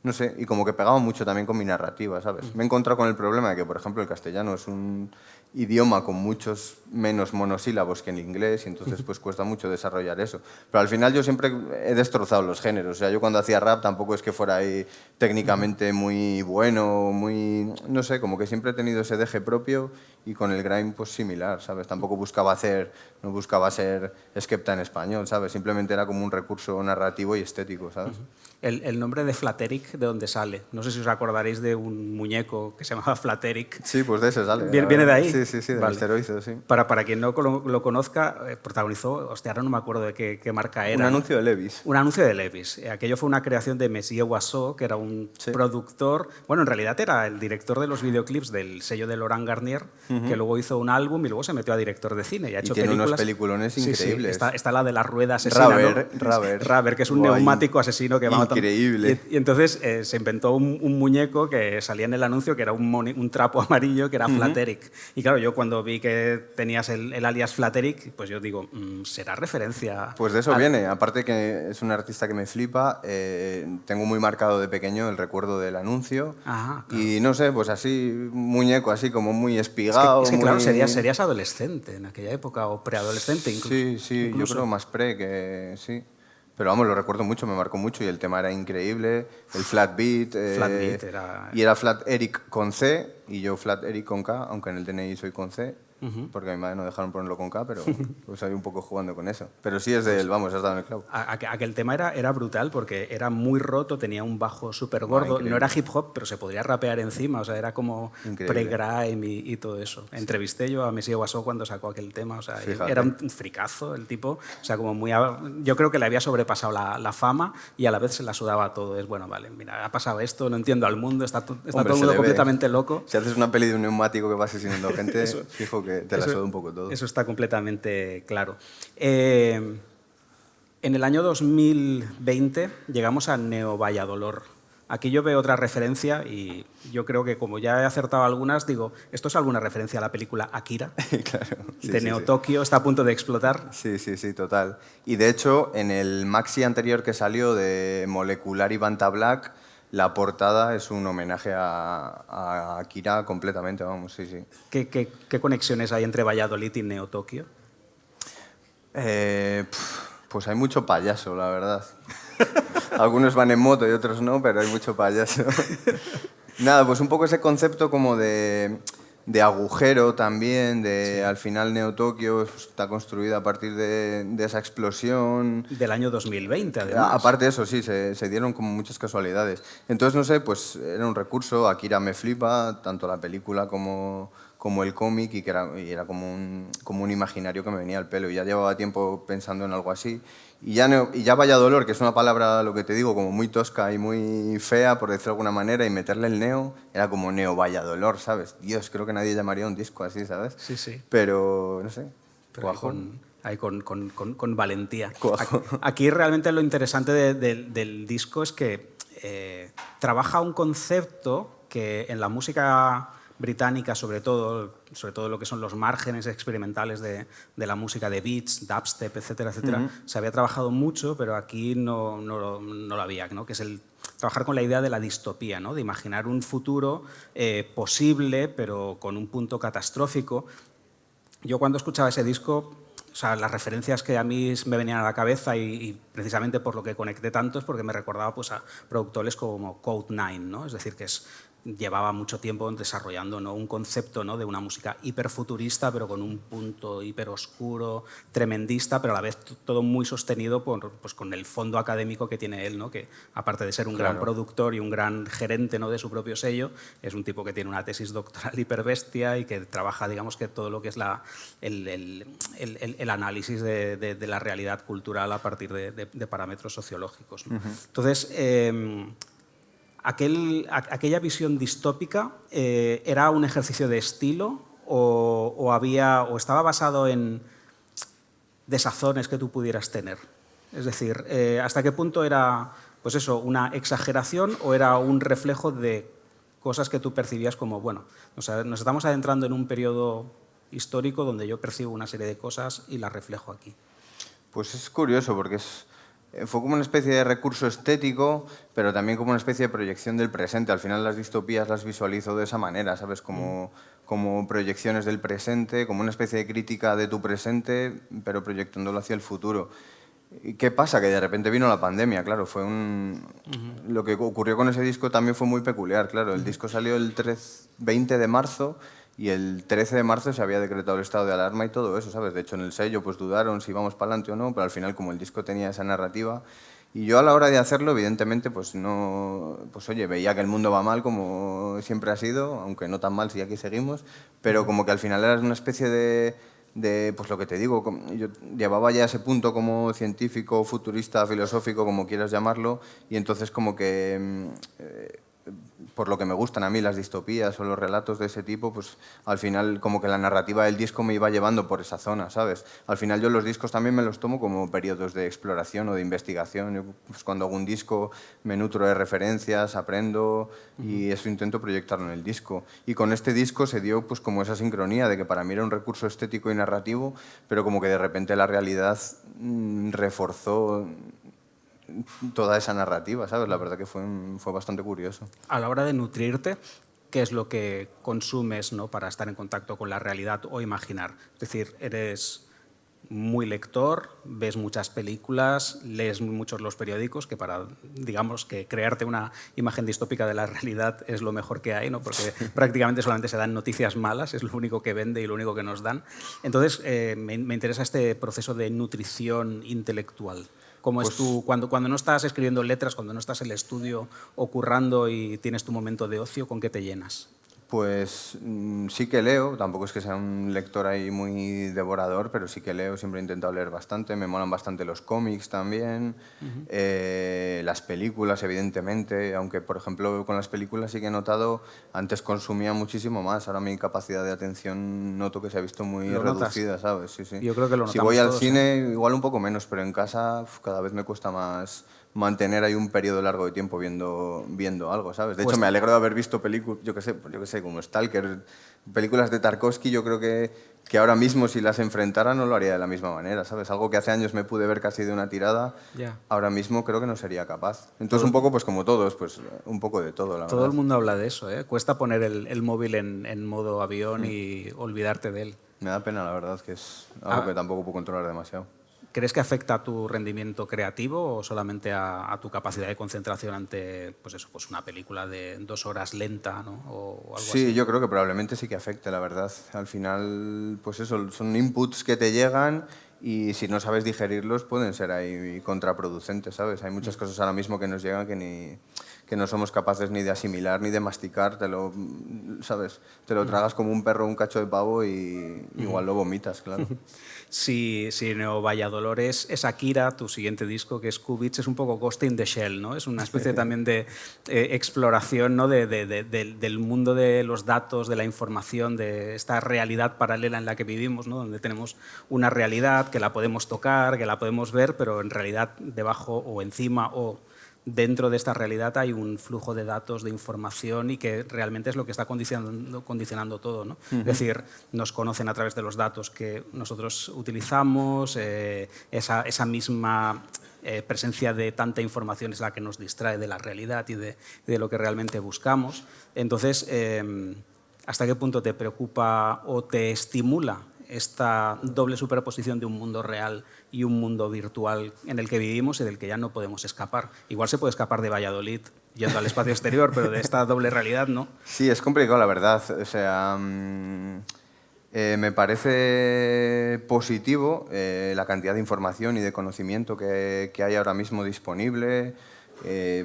No sé, y como que pegaba mucho también con mi narrativa, ¿sabes? Me he encontrado con el problema de que, por ejemplo, el castellano es un idioma con muchos menos monosílabos que el inglés y entonces pues cuesta mucho desarrollar eso. Pero al final yo siempre he destrozado los géneros. O sea, yo cuando hacía rap tampoco es que fuera ahí técnicamente muy bueno, muy... No sé, como que siempre he tenido ese deje propio y con el grime pues similar, ¿sabes? Tampoco buscaba hacer, no buscaba ser Skepta en español, ¿sabes? Simplemente era como un recurso narrativo y estético, ¿sabes? El nombre de Flateric, ¿de dónde sale? No sé si os acordaréis de un muñeco que se llamaba Flateric. Sí, pues de ese sale. ¿Viene de ahí? Sí, sí, sí, de Vale. Mr. Oizo, sí. Para quien no lo conozca, protagonizó, hostia, ahora no me acuerdo de qué marca era. Un anuncio de Levi's. Un anuncio de Levi's. Aquello fue una creación de Monsieur Wassou, que era un Sí. productor, bueno, en realidad era el director de los videoclips del sello de Laurent Garnier, que luego hizo un álbum y luego se metió a director de cine y ha hecho tiene unos películas. peliculones Sí, sí. increíbles. Está la de la rueda asesina, Rubber. que es un Guay. neumático asesino que va matando. Increíble. Y entonces se inventó un muñeco que salía en el anuncio que era un trapo amarillo que era Flateric. Y claro, yo cuando vi que tenías el alias Flateric, pues yo digo, ¿será referencia? Pues de eso viene. Aparte que es un artista que me flipa, tengo muy marcado de pequeño el recuerdo del anuncio. Ajá, claro. Y no sé, pues así, un muñeco así como muy espigado. Es que muy... claro, serías adolescente en aquella época o preadolescente incluso. Sí, sí, incluso. yo creo más pre que sí. Pero vamos, lo recuerdo mucho, me marcó mucho y el tema era increíble. El flat beat. Flat beat era... Y era Flat Eric con C y yo Flat Eric con K, aunque en el DNI soy con C. Porque a mi madre no dejaron ponerlo con K, pero pues ahí un poco jugando con eso. Pero sí es del, vamos, has dado en el clavo. Aquel tema era brutal porque era muy roto, tenía un bajo súper gordo. No era hip hop, pero se podría rapear encima. O sea, era como pre-grime y todo eso. Sí. Entrevisté yo a Monsieur Wassou cuando sacó aquel tema. O sea, era un fricazo el tipo. O sea, como muy... Yo creo que le había sobrepasado la fama y a la vez se la sudaba todo. Es bueno, vale, mira, ha pasado esto, no entiendo al mundo, está todo el mundo completamente loco. Si haces una peli de un neumático que va asesinando gente, fijo que te la suda un poco todo. Eso está completamente claro. En el año 2020 llegamos a Neo Valladolor. Aquí yo veo otra referencia y yo creo que como ya he acertado algunas, digo, ¿esto es alguna referencia a la película Akira? Claro, sí, de Neo Tokio, está a punto de explotar. Sí, sí, sí, total. Y de hecho, en el maxi anterior que salió de Molecular y Banta Black, la portada es un homenaje a Akira completamente, vamos, sí, sí. ¿Qué conexiones hay entre Valladolid y Neo Tokio? Pues hay mucho payaso, la verdad. Algunos van en moto y otros no, pero hay mucho payaso. Nada, pues un poco ese concepto como de agujero también, de al final Neo Tokio está construida a partir de esa explosión. Del año 2020, además. Aparte de eso, sí, se dieron como muchas casualidades. Entonces, no sé, pues era un recurso, Akira me flipa, tanto la película como el cómic, y era como un imaginario que me venía al pelo. Y ya llevaba tiempo pensando en algo así. Y ya Valladolor, que es una palabra, lo que te digo, como muy tosca y muy fea, por decirlo de alguna manera, y meterle el neo, era como Neo Valladolor, ¿sabes? Dios, creo que nadie llamaría un disco así, ¿sabes? Sí, sí. Pero, no sé, con valentía. Cuajo. Aquí realmente lo interesante del disco es que trabaja un concepto que en la música británica, sobre todo lo que son los márgenes experimentales de la música de beats, dubstep, etcétera, etcétera, se había trabajado mucho, pero aquí no lo había, ¿no? Que es trabajar con la idea de la distopía, ¿no? De imaginar un futuro posible, pero con un punto catastrófico. Yo cuando escuchaba ese disco, o sea, las referencias que a mí me venían a la cabeza y precisamente por lo que conecté tanto es porque me recordaba pues, a productores como Code 9, ¿no? Es decir, que llevaba mucho tiempo desarrollando, ¿no? Un concepto, ¿no? De una música hiperfuturista, pero con un punto hiperoscuro, tremendista, pero a la vez todo muy sostenido pues, con el fondo académico que tiene él, ¿no? Que aparte de ser un gran productor y un gran gerente, ¿no? De su propio sello, es un tipo que tiene una tesis doctoral hiperbestia y que trabaja, digamos, que todo lo que es el análisis de la realidad cultural a partir de parámetros sociológicos, ¿no? Entonces, aquella visión distópica era un ejercicio de estilo o estaba basado en desazones que tú pudieras tener. Es decir, ¿hasta qué punto era pues eso, una exageración o era un reflejo de cosas que tú percibías como, bueno, nos estamos adentrando en un periodo histórico donde yo percibo una serie de cosas y las reflejo aquí? Pues es curioso porque fue como una especie de recurso estético, pero también como una especie de proyección del presente. Al final las distopías las visualizo de esa manera, ¿sabes? Como proyecciones del presente, como una especie de crítica de tu presente, pero proyectándolo hacia el futuro. ¿Y qué pasa? Que de repente vino la pandemia, claro. Lo que ocurrió con ese disco también fue muy peculiar, claro. El disco salió el 20 de marzo y el 13 de marzo se había decretado el estado de alarma y todo eso, ¿sabes? De hecho, en el sello pues dudaron si íbamos para adelante o no, pero al final, como el disco tenía esa narrativa, y yo a la hora de hacerlo, evidentemente, pues no, pues oye, veía que el mundo va mal como siempre ha sido, aunque no tan mal si aquí seguimos, pero como que al final era una especie de pues lo que te digo, yo llevaba ya ese punto como científico, futurista, filosófico, como quieras llamarlo, y entonces como que por lo que me gustan a mí las distopías o los relatos de ese tipo, pues al final como que la narrativa del disco me iba llevando por esa zona, ¿sabes? Al final yo los discos también me los tomo como periodos de exploración o de investigación. Yo, pues, cuando hago un disco me nutro de referencias, aprendo y eso intento proyectarlo en el disco. Y con este disco se dio pues como esa sincronía de que para mí era un recurso estético y narrativo, pero como que de repente la realidad reforzó toda esa narrativa, ¿sabes? La verdad que fue bastante curioso. A la hora de nutrirte, ¿qué es lo que consumes, ¿no? Para estar en contacto con la realidad o imaginar? Es decir, eres muy lector, ves muchas películas, lees muchos los periódicos, que para, digamos, que crearte una imagen distópica de la realidad es lo mejor que hay, ¿no? Porque prácticamente solamente se dan noticias malas, es lo único que vende y lo único que nos dan. Entonces, me interesa este proceso de nutrición intelectual. ¿Cómo es tú, cuando no estás escribiendo letras, cuando no estás en el estudio o currando y tienes tu momento de ocio, ¿con qué te llenas? Pues sí que leo, tampoco es que sea un lector ahí muy devorador, pero sí que leo, siempre he intentado leer bastante, me molan bastante los cómics también, las películas evidentemente, aunque por ejemplo con las películas sí que he notado, antes consumía muchísimo más, ahora mi capacidad de atención noto que se ha visto muy ¿Lo notas? reducida, ¿sabes? Sí, sí. Yo creo que lo Si notamos voy al todos, cine igual un poco menos, pero en casa cada vez me cuesta más mantener ahí un periodo largo de tiempo viendo algo, ¿sabes? De hecho, me alegro de haber visto películas, yo qué sé, como Stalker, películas de Tarkovsky, yo creo que ahora mismo si las enfrentara no lo haría de la misma manera, ¿sabes? Algo que hace años me pude ver casi de una tirada, ahora mismo creo que no sería capaz. Entonces, un poco pues como todos, pues un poco de todo, la todo el verdad. mundo habla de eso, ¿eh? Cuesta poner el móvil en modo avión y olvidarte de él. Me da pena, la verdad, que es algo que tampoco puedo controlar demasiado. ¿Crees que afecta a tu rendimiento creativo o solamente a tu capacidad de concentración ante pues eso, pues una película de 2 horas lenta, ¿no? O algo Sí, así? yo creo que probablemente sí que afecte, la verdad. Al final, pues eso, son inputs que te llegan y si no sabes digerirlos pueden ser ahí contraproducentes, ¿sabes? Hay muchas cosas ahora mismo que nos llegan que no somos capaces ni de asimilar ni de masticar, ¿sabes? Te lo tragas como un perro un cacho de pavo y igual lo vomitas, claro. Si Neo Valladolores es Akira, tu siguiente disco, que es Cubits, es un poco Ghost in the Shell, ¿no? Es una especie también de exploración, ¿no? Del mundo de los datos, de la información, de esta realidad paralela en la que vivimos, ¿no? Donde tenemos una realidad que la podemos tocar, que la podemos ver, pero en realidad debajo o encima o dentro de esta realidad hay un flujo de datos, de información y que realmente es lo que está condicionando todo, ¿no? Es decir, nos conocen a través de los datos que nosotros utilizamos, esa misma presencia de tanta información es la que nos distrae de la realidad y de lo que realmente buscamos. Entonces, ¿hasta qué punto te preocupa o te estimula esta doble superposición de un mundo real y un mundo virtual en el que vivimos y del que ya no podemos escapar? Igual se puede escapar de Valladolid yendo al espacio exterior, pero de esta doble realidad no. Sí, es complicado, la verdad. O sea, me parece positivo la cantidad de información y de conocimiento que hay ahora mismo disponible.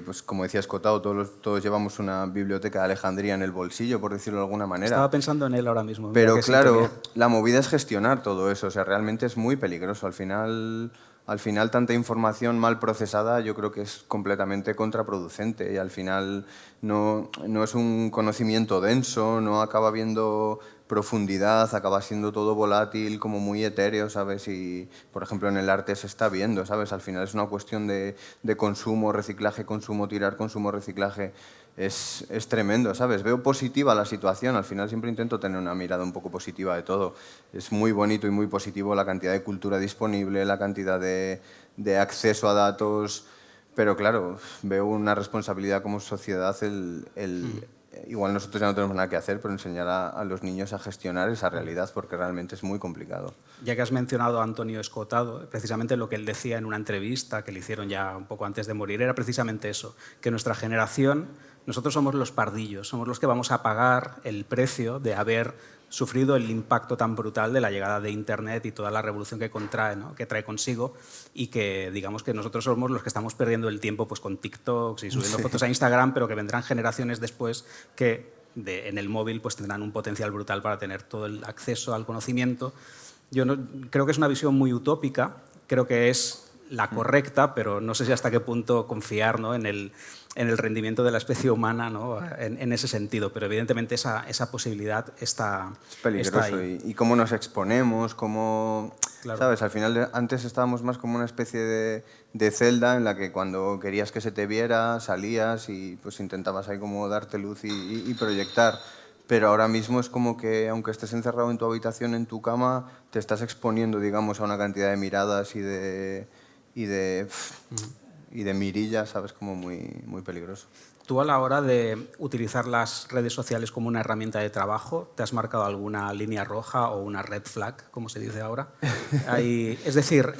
Pues como decía Escotado, todos llevamos una biblioteca de Alejandría en el bolsillo, por decirlo de alguna manera. Estaba pensando en él ahora mismo. Pero claro, la movida es gestionar todo eso. O sea, realmente es muy peligroso. Al final, tanta información mal procesada yo creo que es completamente contraproducente y al final no es un conocimiento denso, no acaba viendo profundidad, acaba siendo todo volátil, como muy etéreo, ¿sabes? Y, por ejemplo, en el arte se está viendo, ¿sabes? Al final es una cuestión de consumo, reciclaje, consumo, tirar, consumo, reciclaje. Es tremendo, ¿sabes? Veo positiva la situación, al final siempre intento tener una mirada un poco positiva de todo. Es muy bonito y muy positivo la cantidad de cultura disponible, la cantidad de acceso a datos, pero claro, veo una responsabilidad como sociedad igual nosotros ya no tenemos nada que hacer, pero enseñar a los niños a gestionar esa realidad porque realmente es muy complicado. Ya que has mencionado a Antonio Escotado, precisamente lo que él decía en una entrevista que le hicieron ya un poco antes de morir era precisamente eso, que nuestra generación, nosotros somos los pardillos, somos los que vamos a pagar el precio de haber sufrido el impacto tan brutal de la llegada de Internet y toda la revolución que contrae, ¿no? Que trae consigo, y que digamos que nosotros somos los que estamos perdiendo el tiempo pues, con TikToks y subiendo fotos a Instagram, pero que vendrán generaciones después que en el móvil pues, tendrán un potencial brutal para tener todo el acceso al conocimiento. Yo creo que es una visión muy utópica, creo que es la correcta, pero no sé si hasta qué punto confiar, ¿no? en el rendimiento de la especie humana, ¿no? en ese sentido, pero evidentemente esa posibilidad está Peligroso. Está ahí. Y cómo nos exponemos, cómo... Claro. ¿Sabes? Al final, antes estábamos más como una especie de celda en la que cuando querías que se te viera, salías y pues intentabas ahí como darte luz y proyectar. Pero ahora mismo es como que, aunque estés encerrado en tu habitación, en tu cama, te estás exponiendo, digamos, a una cantidad de miradas y de mirillas, ¿sabes? Como muy, muy peligroso. Tú a la hora de utilizar las redes sociales como una herramienta de trabajo, ¿te has marcado alguna línea roja o una red flag, como se dice ahora? Es decir,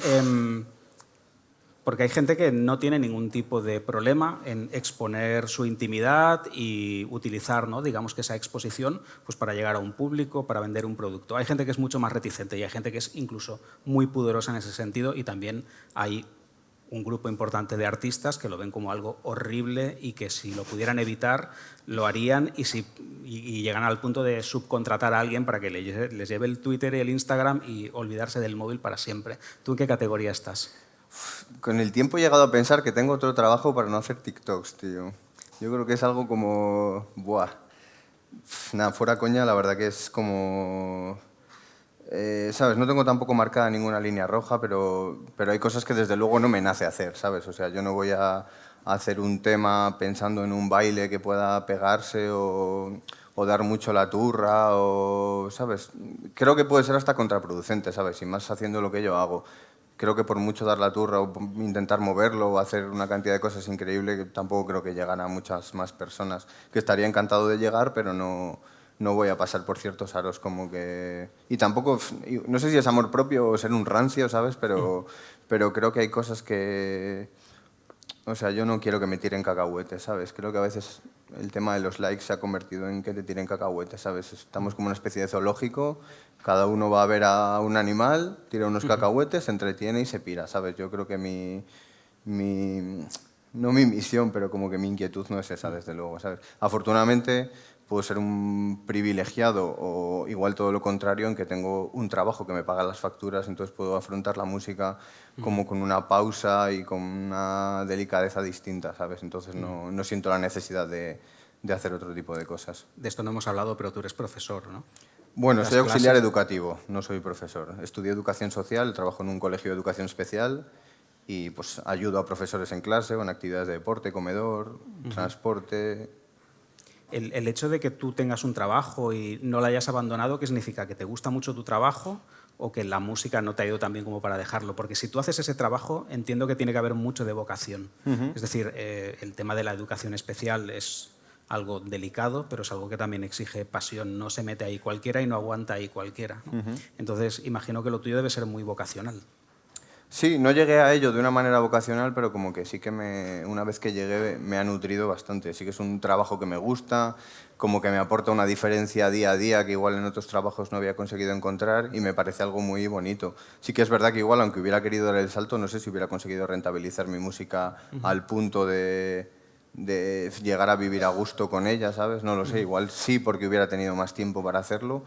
porque hay gente que no tiene ningún tipo de problema en exponer su intimidad y utilizar, ¿no? digamos que esa exposición pues para llegar a un público, para vender un producto. Hay gente que es mucho más reticente y hay gente que es incluso muy pudorosa en ese sentido, y también hay un grupo importante de artistas que lo ven como algo horrible y que si lo pudieran evitar lo harían, y llegan al punto de subcontratar a alguien para que les lleve el Twitter y el Instagram y olvidarse del móvil para siempre. ¿Tú en qué categoría estás? Con el tiempo he llegado a pensar que tengo otro trabajo para no hacer TikToks, tío. Yo creo que es algo como... Buah. Nada, fuera coña, la verdad que es como... ¿Sabes? No tengo tampoco marcada ninguna línea roja, pero hay cosas que desde luego no me nace hacer, ¿sabes? O sea, yo no voy a hacer un tema pensando en un baile que pueda pegarse o dar mucho la turra o, ¿sabes? Creo que puede ser hasta contraproducente, ¿sabes? Y más haciendo lo que yo hago. Creo que por mucho dar la turra o intentar moverlo o hacer una cantidad de cosas increíbles, que tampoco creo que llegan a muchas más personas, que estaría encantado de llegar, pero no voy a pasar por ciertos aros como que... Y tampoco, no sé si es amor propio o ser un rancio, ¿sabes? Pero creo que hay cosas que... O sea, yo no quiero que me tiren cacahuetes, ¿sabes? Creo que a veces el tema de los likes se ha convertido en que te tiren cacahuetes, ¿sabes? Estamos como una especie de zoológico, cada uno va a ver a un animal, tira unos cacahuetes, se entretiene y se pira, ¿sabes? Yo creo que no mi misión, pero como que mi inquietud no es esa, desde luego, ¿sabes? Afortunadamente puedo ser un privilegiado o igual todo lo contrario, en que tengo un trabajo que me paga las facturas, entonces puedo afrontar la música como con una pausa y con una delicadeza distinta, ¿sabes? Entonces no siento la necesidad de hacer otro tipo de cosas. De esto no hemos hablado, pero tú eres profesor, ¿no? Bueno, Las soy auxiliar clases... educativo, no soy profesor. Estudié educación social, trabajo en un colegio de educación especial y pues ayudo a profesores en clase con actividades de deporte, comedor, transporte. El hecho de que tú tengas un trabajo y no lo hayas abandonado, ¿qué significa? ¿Que te gusta mucho tu trabajo o que la música no te ha ido tan bien como para dejarlo. Porque si tú haces ese trabajo, entiendo que tiene que haber mucho de vocación. Es decir, el tema de la educación especial es algo delicado, pero es algo que también exige pasión. No se mete ahí cualquiera y no aguanta ahí cualquiera, ¿no? Entonces, imagino que lo tuyo debe ser muy vocacional. Sí, no llegué a ello de una manera vocacional, pero como que sí que una vez que llegué me ha nutrido bastante. Sí que es un trabajo que me gusta, como que me aporta una diferencia día a día que igual en otros trabajos no había conseguido encontrar y me parece algo muy bonito. Sí que es verdad que igual, aunque hubiera querido dar el salto, no sé si hubiera conseguido rentabilizar mi música al punto de llegar a vivir a gusto con ella, ¿sabes? No lo sé, igual sí porque hubiera tenido más tiempo para hacerlo.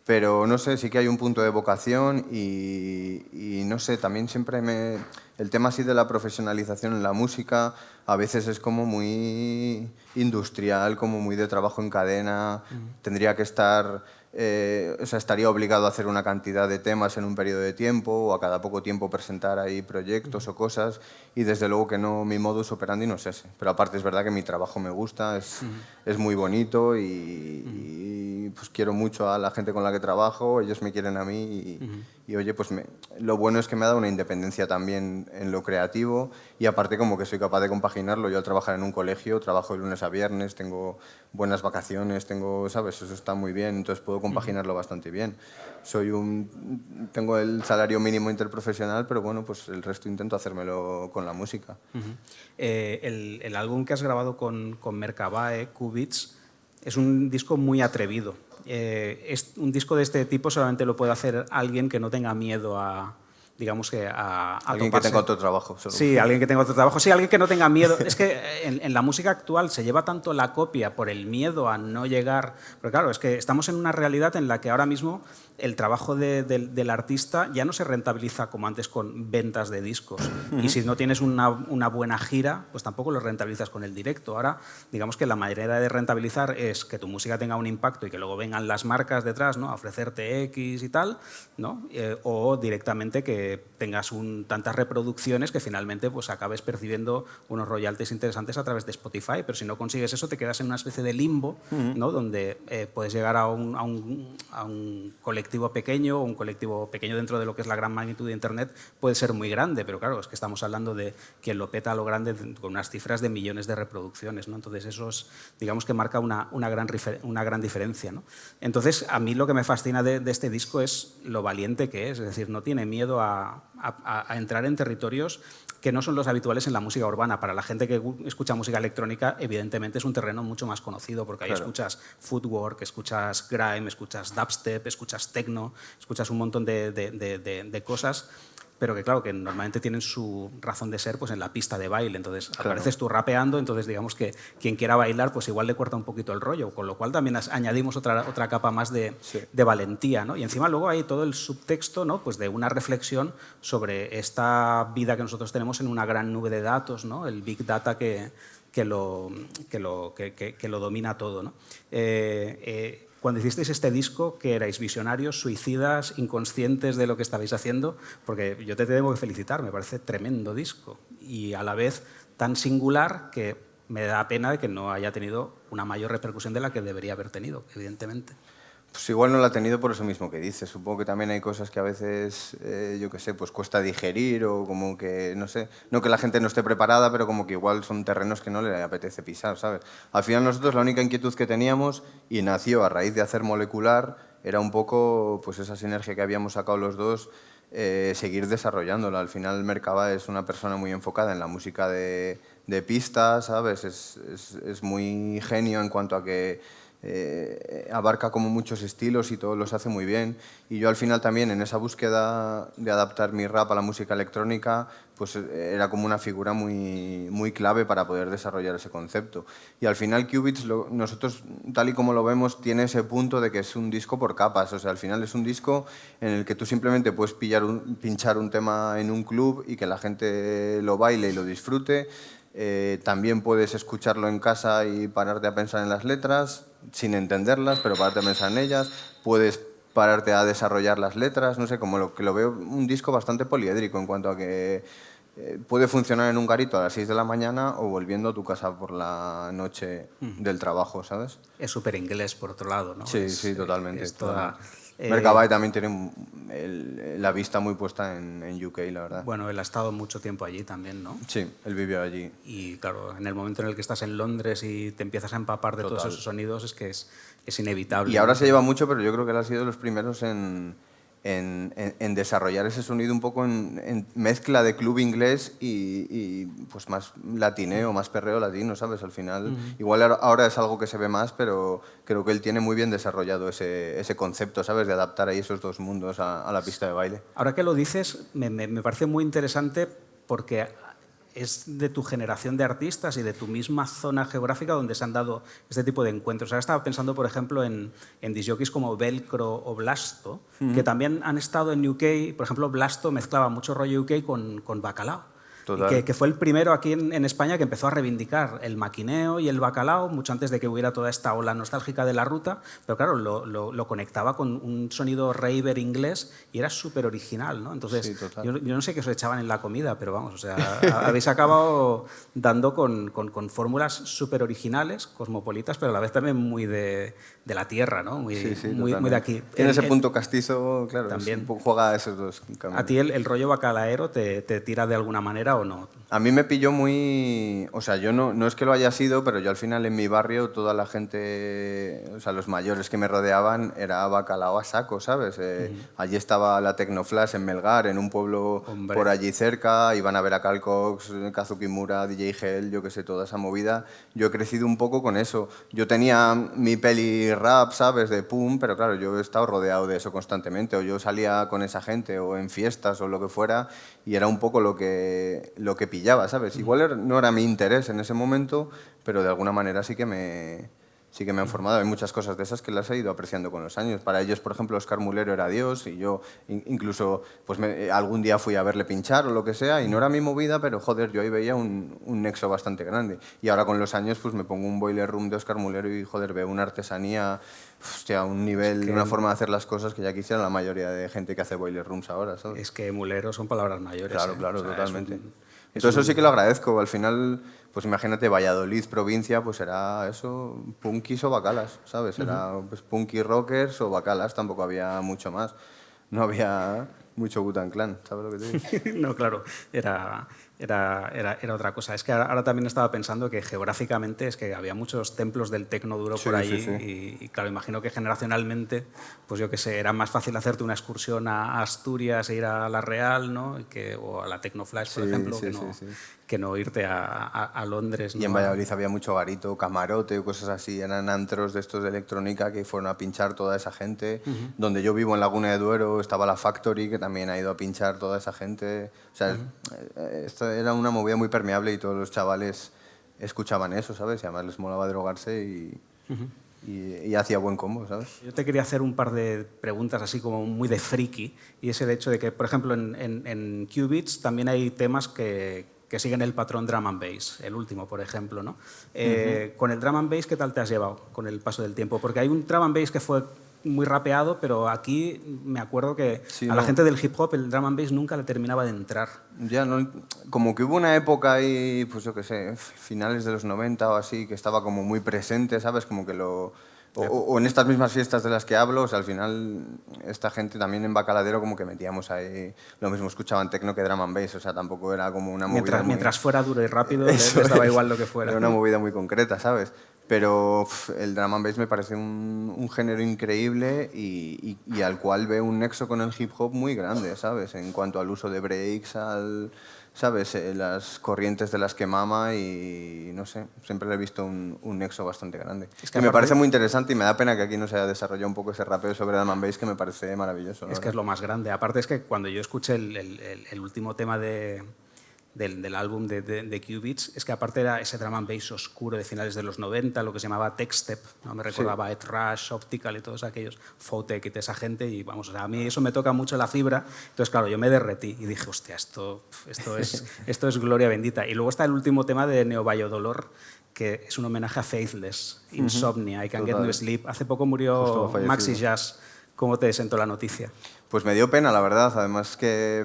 Pero no sé, sí que hay un punto de vocación y no sé, también siempre el tema así de la profesionalización en la música a veces es como muy industrial, como muy de trabajo en cadena. Tendría que estar, o sea, estaría obligado a hacer una cantidad de temas en un periodo de tiempo o a cada poco tiempo presentar ahí proyectos o cosas y desde luego que no, mi modus operandi no es ese. Pero aparte es verdad que mi trabajo me gusta, es muy bonito y pues quiero mucho a la gente con la que trabajo, ellos me quieren a mí y oye, pues lo bueno es que me ha dado una independencia también en lo creativo y aparte como que soy capaz de compaginarlo. Yo al trabajar en un colegio trabajo de lunes a viernes, tengo buenas vacaciones, ¿sabes? Eso está muy bien, entonces puedo compaginarlo bastante bien. Tengo el salario mínimo interprofesional, pero bueno, pues el resto intento hacérmelo con la música. El álbum que has grabado con Mercabae, Cubits, es un disco muy atrevido. Es un disco de este tipo solamente lo puede hacer alguien que no tenga miedo a, digamos que a Alguien toparse. que tenga otro trabajo. Solo. Sí, alguien que tenga otro trabajo. Sí, alguien que no tenga miedo. Es que en la música actual se lleva tanto la copia por el miedo a no llegar. Pero claro, es que estamos en una realidad en la que ahora mismo el trabajo del artista ya no se rentabiliza como antes con ventas de discos. Y si no tienes una buena gira, pues tampoco lo rentabilizas con el directo. Ahora, digamos que la manera de rentabilizar es que tu música tenga un impacto y que luego vengan las marcas detrás, ¿no? A ofrecerte X y tal, ¿no? O directamente que tengas tantas reproducciones que finalmente pues acabes percibiendo unos royalties interesantes a través de Spotify, pero si no consigues eso te quedas en una especie de limbo, ¿no? Donde puedes llegar a un colectivo pequeño, o un colectivo pequeño dentro de lo que es la gran magnitud de Internet puede ser muy grande, pero claro, es que estamos hablando de quien lo peta a lo grande con unas cifras de millones de reproducciones, ¿no? Entonces eso es, digamos que marca una gran diferencia, ¿no? Entonces a mí lo que me fascina de este disco es lo valiente que es decir, no tiene miedo a entrar en territorios que no son los habituales en la música urbana. Para la gente que escucha música electrónica, evidentemente es un terreno mucho más conocido, porque ahí escuchas footwork, escuchas grime, escuchas dubstep, escuchas techno, escuchas un montón de cosas, pero que claro, que normalmente tienen su razón de ser pues en la pista de baile. Entonces apareces tú rapeando, entonces digamos que quien quiera bailar pues igual le corta un poquito el rollo, con lo cual también añadimos otra capa más de valentía, ¿no? Y encima luego hay todo el subtexto, ¿no? Pues de una reflexión sobre esta vida que nosotros tenemos en una gran nube de datos, ¿no? El Big Data que lo domina todo, ¿no? Cuando hicisteis este disco, ¿qué erais? ¿Visionarios, suicidas, inconscientes de lo que estabais haciendo? Porque yo te tengo que felicitar, me parece tremendo disco y a la vez tan singular que me da pena de que no haya tenido una mayor repercusión de la que debería haber tenido, evidentemente. Pues igual no la ha tenido por eso mismo que dices. Supongo que también hay cosas que a veces, yo qué sé, pues cuesta digerir o como que, no sé, no que la gente no esté preparada, pero como que igual son terrenos que no le apetece pisar, ¿sabes? Al final nosotros la única inquietud que teníamos, y nació a raíz de hacer Molecular, era un poco pues esa sinergia que habíamos sacado los dos, seguir desarrollándola. Al final Merkaba es una persona muy enfocada en la música de pista, ¿sabes? Es muy genio en cuanto a que abarca como muchos estilos y todos los hace muy bien. Y yo al final también en esa búsqueda de adaptar mi rap a la música electrónica, pues era como una figura muy clave para poder desarrollar ese concepto. Y al final Qubits, nosotros tal y como lo vemos, tiene ese punto de que es un disco por capas. O sea, al final es un disco en el que tú simplemente puedes pinchar un tema en un club y que la gente lo baile y lo disfrute. También puedes escucharlo en casa y pararte a pensar en las letras, sin entenderlas, pero pararte a pensar en ellas. Puedes pararte a desarrollar las letras, no sé, como lo veo un disco bastante poliédrico en cuanto a que puede funcionar en un garito a las 6 de la mañana o volviendo a tu casa por la noche del trabajo, ¿sabes? Es súper inglés, por otro lado, ¿no? Sí, sí, totalmente. Es toda Mercabay también tiene la vista muy puesta en UK, la verdad. Bueno, él ha estado mucho tiempo allí también, ¿no? Sí, él vivió allí. Y claro, en el momento en el que estás en Londres y te empiezas a empapar de todos esos sonidos, es que es inevitable. Y ahora se lleva mucho, pero yo creo que él ha sido de los primeros en desarrollar ese sonido un poco en mezcla de club inglés y pues más latineo, más perreo latino, ¿sabes? Al final, igual ahora es algo que se ve más, pero creo que él tiene muy bien desarrollado ese concepto, ¿sabes? De adaptar ahí esos dos mundos a la pista de baile. Ahora que lo dices, me parece muy interesante porque es de tu generación de artistas y de tu misma zona geográfica donde se han dado este tipo de encuentros. Ahora estaba pensando, por ejemplo, en disjockeys como Velcro o Blasto, que también han estado en UK. Por ejemplo, Blasto mezclaba mucho rollo UK con bacalao. Que fue el primero aquí en España que empezó a reivindicar el maquineo y el bacalao, mucho antes de que hubiera toda esta ola nostálgica de la ruta, pero claro, lo conectaba con un sonido raver inglés y era súper original, ¿no? Entonces, sí, yo no sé qué os echaban en la comida, pero vamos, o sea, habéis acabado dando con fórmulas súper originales, cosmopolitas, pero a la vez también muy de la tierra, ¿no? Muy de aquí. Tiene ese punto castizo, claro, también. Juega a esos dos caminos. ¿A ti el rollo bacalaero te tira de alguna manera o no? A mí me pilló muy... O sea, yo no es que lo haya sido, pero yo al final en mi barrio toda la gente, o sea, los mayores que me rodeaban era bacalao a saco, ¿sabes? Allí estaba la Tecnoflash en Melgar, en un pueblo por allí cerca, iban a ver a Carl Cox, Kazuki Mura, DJ Hell, yo qué sé, toda esa movida. Yo he crecido un poco con eso. Yo tenía mi peli rap, ¿sabes? De pum, pero claro, yo he estado rodeado de eso constantemente. O yo salía con esa gente o en fiestas o lo que fuera y era un poco lo que pillaba, ¿sabes? Igual no era mi interés en ese momento, pero de alguna manera sí que me han formado. Hay muchas cosas de esas que las he ido apreciando con los años. Para ellos, por ejemplo, Oscar Mulero era Dios y yo incluso pues algún día fui a verle pinchar o lo que sea y no era mi movida, pero joder, yo ahí veía un nexo bastante grande. Y ahora con los años pues me pongo un boiler room de Oscar Mulero y joder, veo una artesanía, hostia, un nivel, una forma de hacer las cosas que ya quisiera la mayoría de gente que hace boiler rooms ahora, ¿sabes? Es que Mulero son palabras mayores. Claro, ¿eh? claro, O sea, totalmente. Entonces eso sí que lo agradezco. Al final, pues imagínate, Valladolid, provincia, pues era eso, punkis o bacalas, ¿sabes? Era pues, punky rockers o bacalas, tampoco había mucho más. No había mucho Wu-Tang Clan, ¿sabes lo que te digo? No, claro, era otra cosa. Es que ahora también estaba pensando que geográficamente es que había muchos templos del tecno duro por ahí y claro, imagino que generacionalmente, pues yo qué sé, era más fácil hacerte una excursión a Asturias e ir a La Real, ¿no? O a la Tecnoflash, por ejemplo, que no irte a Londres. Y en Valladolid había mucho garito, camarote o cosas así. Eran antros de estos de electrónica que fueron a pinchar toda esa gente. Donde yo vivo, en Laguna de Duero, estaba la Factory, que también ha ido a pinchar toda esa gente. O sea, esto era una movida muy permeable y todos los chavales escuchaban eso, ¿sabes? Y además les molaba drogarse y hacía buen combo, ¿sabes? Yo te quería hacer un par de preguntas así como muy de friki, y es el hecho de que, por ejemplo, en Qubits también hay temas que siguen el patrón drum and bass, el último, por ejemplo, ¿no? Con el drum and bass, ¿qué tal te has llevado con el paso del tiempo? Porque hay un drum and bass que fue muy rapeado, pero aquí me acuerdo que la gente del hip hop el drum and bass nunca le terminaba de entrar. Ya, no, como que hubo una época ahí, pues yo qué sé, finales de los 90 o así, que estaba como muy presente, ¿sabes? Como que o en estas mismas fiestas de las que hablo, o sea, al final esta gente también en Bacaladero como que metíamos ahí, lo mismo escuchaban techno que drum and bass, o sea, tampoco era como una movida mientras fuera duro y rápido, les daba igual lo que fuera. Era una movida muy concreta, ¿sabes? Pero el drum and bass me parece un género increíble y al cual veo un nexo con el hip hop muy grande, ¿sabes? En cuanto al uso de breaks, ¿sabes? Las corrientes de las que mama y no sé, siempre le he visto un nexo bastante grande. Es que me parece muy interesante y me da pena que aquí no se haya desarrollado un poco ese rapeo sobre drum and bass que me parece maravilloso. Es que es lo más grande. Aparte es que cuando yo escuché el último tema del álbum de Qubits, es que aparte era ese drum and bass oscuro de finales de los 90, lo que se llamaba tech step, ¿no? Me recordaba a Ed Rush, Optical y todos aquellos, Fotech y toda esa gente, y vamos, o sea, a mí eso me toca mucho la fibra. Entonces, claro, yo me derretí y dije, hostia, esto es gloria bendita. Y luego está el último tema de Neo Dolor, que es un homenaje a Faithless, Insomnia, I Can't Get No Sleep. Hace poco murió Maxi Jazz. ¿Cómo te sentó la noticia? Pues me dio pena, la verdad. Además que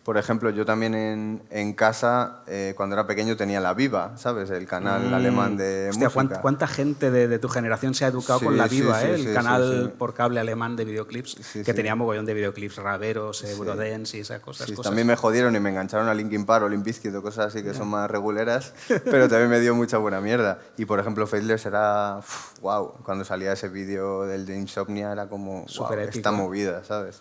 Por ejemplo, yo también en casa, cuando era pequeño, tenía La Viva, ¿sabes? El canal alemán de Hostia, música. ¿cuánta gente de tu generación se ha educado con La Viva, el sí, canal por cable alemán de videoclips, Sí, que sí. tenía mogollón de videoclips raveros, Eurodance y esas cosas. Sí, también me jodieron y me engancharon a Linkin Park o Limp Bizkit o cosas así que son más reguleras, pero también me dio mucha buena mierda. Y, por ejemplo, Faithless era... wow, cuando salía ese vídeo del de Insomnia era como... wow, Súper épico, esta movida, ¿sabes?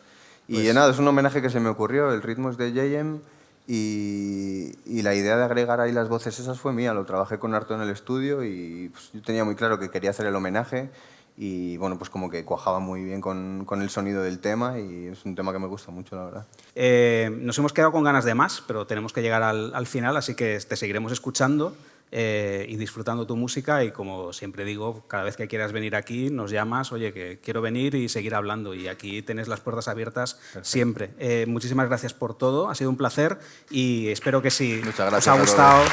Y Pues- nada, es un homenaje que se me ocurrió, el ritmo es de JM y la idea de agregar ahí las voces esas fue mía, lo trabajé con Arto en el estudio y pues, yo tenía muy claro que quería hacer el homenaje y bueno, pues como que cuajaba muy bien con el sonido del tema y es un tema que me gusta mucho, la verdad. Nos hemos quedado con ganas de más, pero tenemos que llegar al final, así que te seguiremos escuchando y disfrutando tu música y como siempre digo, cada vez que quieras venir aquí nos llamas, oye, que quiero venir y seguir hablando y aquí tienes las puertas abiertas siempre. Muchísimas gracias por todo, ha sido un placer y espero que sí Muchas os gracias ha a todos. gustado.